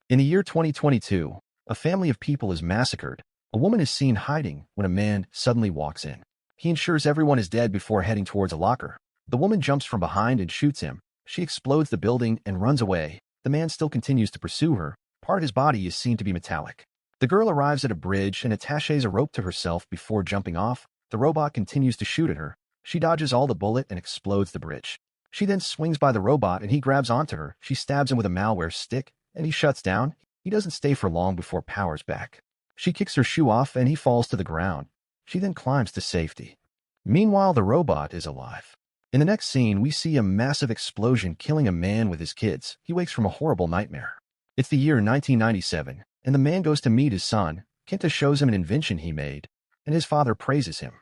In the year 2022, a family of people is massacred. A woman is seen hiding when a man suddenly walks in. He ensures everyone is dead before heading towards a locker. The woman jumps from behind and shoots him. She explodes the building and runs away. The man still continues to pursue her. Part of his body is seen to be metallic. The girl arrives at a bridge and attaches a rope to herself before jumping off. The robot continues to shoot at her. She dodges all the bullet and explodes the bridge. She then swings by the robot and he grabs onto her. She stabs him with a malware stick and he shuts down. He doesn't stay for long before power's back. She kicks her shoe off and he falls to the ground. She then climbs to safety. Meanwhile, the robot is alive. In the next scene, we see a massive explosion killing a man with his kids. He wakes from a horrible nightmare. It's the year 1997, and the man goes to meet his son. Kenta shows him an invention he made, and his father praises him.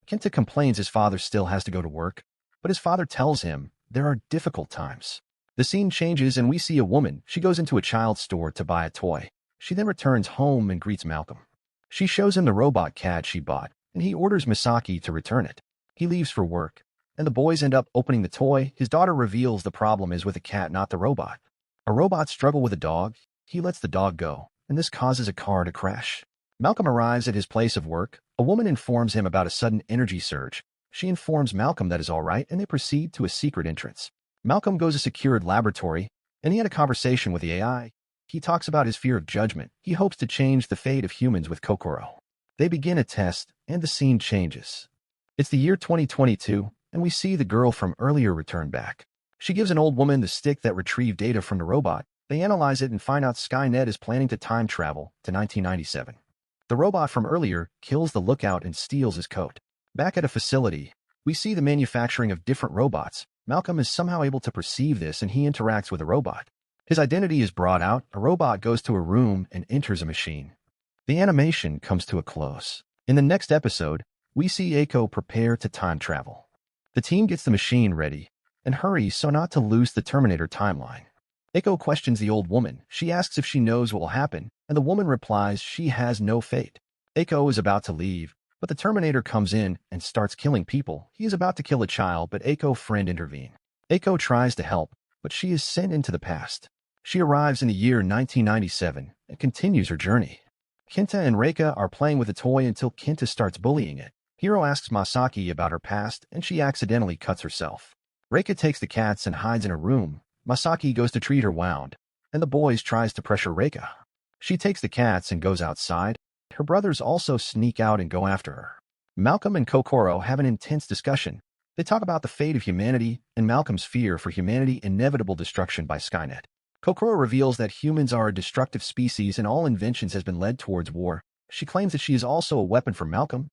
Kenta complains his father still has to go to work, but his father tells him there are difficult times. The scene changes and we see a woman. She goes into a child's store to buy a toy. She then returns home and greets Malcolm. She shows him the robot cat she bought, and he orders Misaki to return it. He leaves for work, and the boys end up opening the toy. His daughter reveals the problem is with the cat, not the robot. A robot struggles with a dog. He lets the dog go, and this causes a car to crash. Malcolm arrives at his place of work. A woman informs him about a sudden energy surge. She informs Malcolm that is all right, and they proceed to a secret entrance. Malcolm goes to a secured laboratory, and he had a conversation with the AI. He talks about his fear of judgment. He hopes to change the fate of humans with Kokoro. They begin a test, and the scene changes. It's the year 2022, and we see the girl from earlier return back. She gives an old woman the stick that retrieved data from the robot. They analyze it and find out Skynet is planning to time travel to 1997. The robot from earlier kills the lookout and steals his coat. Back at a facility, we see the manufacturing of different robots. Malcolm is somehow able to perceive this and he interacts with a robot. His identity is brought out. A robot goes to a room and enters a machine. The animation comes to a close. In the next episode, we see Eiko prepare to time travel. The team gets the machine ready and hurries so not to lose the Terminator timeline. Eiko questions the old woman. She asks if she knows what will happen, and the woman replies she has no fate. Eiko is about to leave, but the Terminator comes in and starts killing people. He is about to kill a child, but Eiko's friend intervenes. Eiko tries to help, but she is sent into the past. She arrives in the year 1997 and continues her journey. Kenta and Reika are playing with a toy until Kenta starts bullying it. Hiro asks Masaki about her past, and she accidentally cuts herself. Reika takes the cats and hides in a room. Masaki goes to treat her wound, and the boys tries to pressure Reika. She takes the cats and goes outside. Her brothers also sneak out and go after her. Malcolm and Kokoro have an intense discussion. They talk about the fate of humanity and Malcolm's fear for humanity's inevitable destruction by Skynet. Kokoro reveals that humans are a destructive species and all inventions has been led towards war. She claims that she is also a weapon for Malcolm.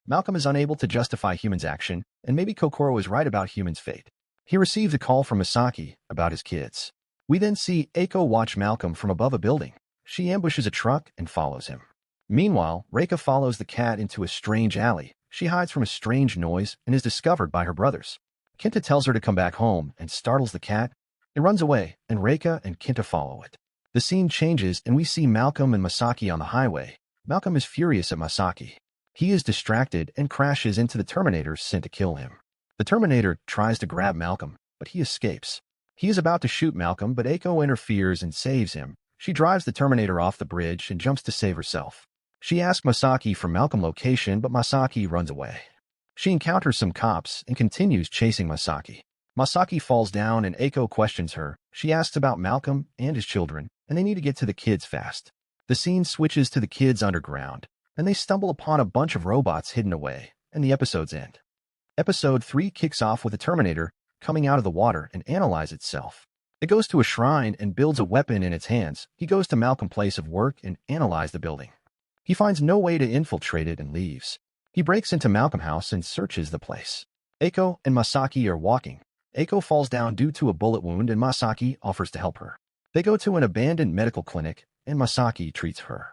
Malcolm is unable to justify humans' action, and maybe Kokoro is right about humans' fate. He receives a call from Misaki about his kids. We then see Eiko watch Malcolm from above a building. She ambushes a truck and follows him. Meanwhile, Reika follows the cat into a strange alley. She hides from a strange noise and is discovered by her brothers. Kenta tells her to come back home and startles the cat. It runs away, and Reika and Kenta follow it. The scene changes and we see Malcolm and Masaki on the highway. Malcolm is furious at Masaki. He is distracted and crashes into the Terminator sent to kill him. The Terminator tries to grab Malcolm, but he escapes. He is about to shoot Malcolm, but Eiko interferes and saves him. She drives the Terminator off the bridge and jumps to save herself. She asks Masaki for Malcolm's location, but Masaki runs away. She encounters some cops and continues chasing Masaki. Masaki falls down and Eiko questions her. She asks about Malcolm and his children, and they need to get to the kids fast. The scene switches to the kids underground, and they stumble upon a bunch of robots hidden away, and the episodes end. Episode 3 kicks off with a Terminator coming out of the water and analyze itself. It goes to a shrine and builds a weapon in its hands. He goes to Malcolm's place of work and analyzes the building. He finds no way to infiltrate it and leaves. He breaks into Malcolm's house and searches the place. Eiko and Masaki are walking. Eiko falls down due to a bullet wound and Masaki offers to help her. They go to an abandoned medical clinic and Masaki treats her.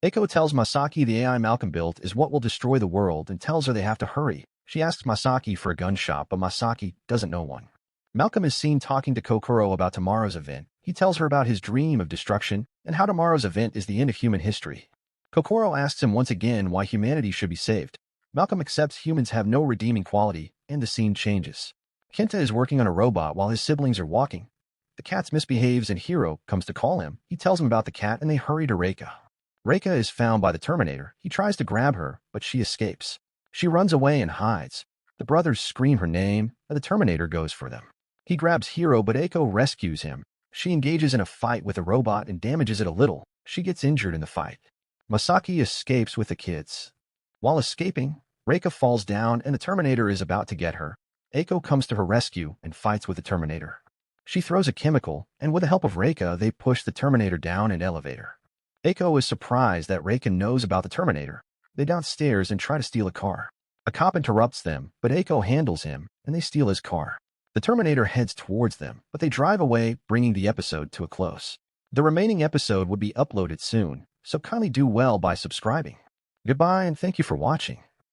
Eiko tells Masaki the AI Malcolm built is what will destroy the world and tells her they have to hurry. She asks Masaki for a gun shop, but Masaki doesn't know one. Malcolm is seen talking to Kokoro about tomorrow's event. He tells her about his dream of destruction and how tomorrow's event is the end of human history. Kokoro asks him once again why humanity should be saved. Malcolm accepts humans have no redeeming quality, and the scene changes. Kenta is working on a robot while his siblings are walking. The cat misbehaves and Hiro comes to call him. He tells him about the cat and they hurry to Reika. Reika is found by the Terminator. He tries to grab her, but she escapes. She runs away and hides. The brothers scream her name, and the Terminator goes for them. He grabs Hiro, but Eiko rescues him. She engages in a fight with a robot and damages it a little. She gets injured in the fight. Masaki escapes with the kids. While escaping, Reika falls down and the Terminator is about to get her. Eiko comes to her rescue and fights with the Terminator. She throws a chemical, and with the help of Reika, they push the Terminator down an elevator. Eiko is surprised that Reika knows about the Terminator. They downstairs and try to steal a car. A cop interrupts them, but Eiko handles him, and they steal his car. The Terminator heads towards them, but they drive away, bringing the episode to a close. The remaining episode would be uploaded soon, so kindly do well by subscribing. Goodbye and thank you for watching.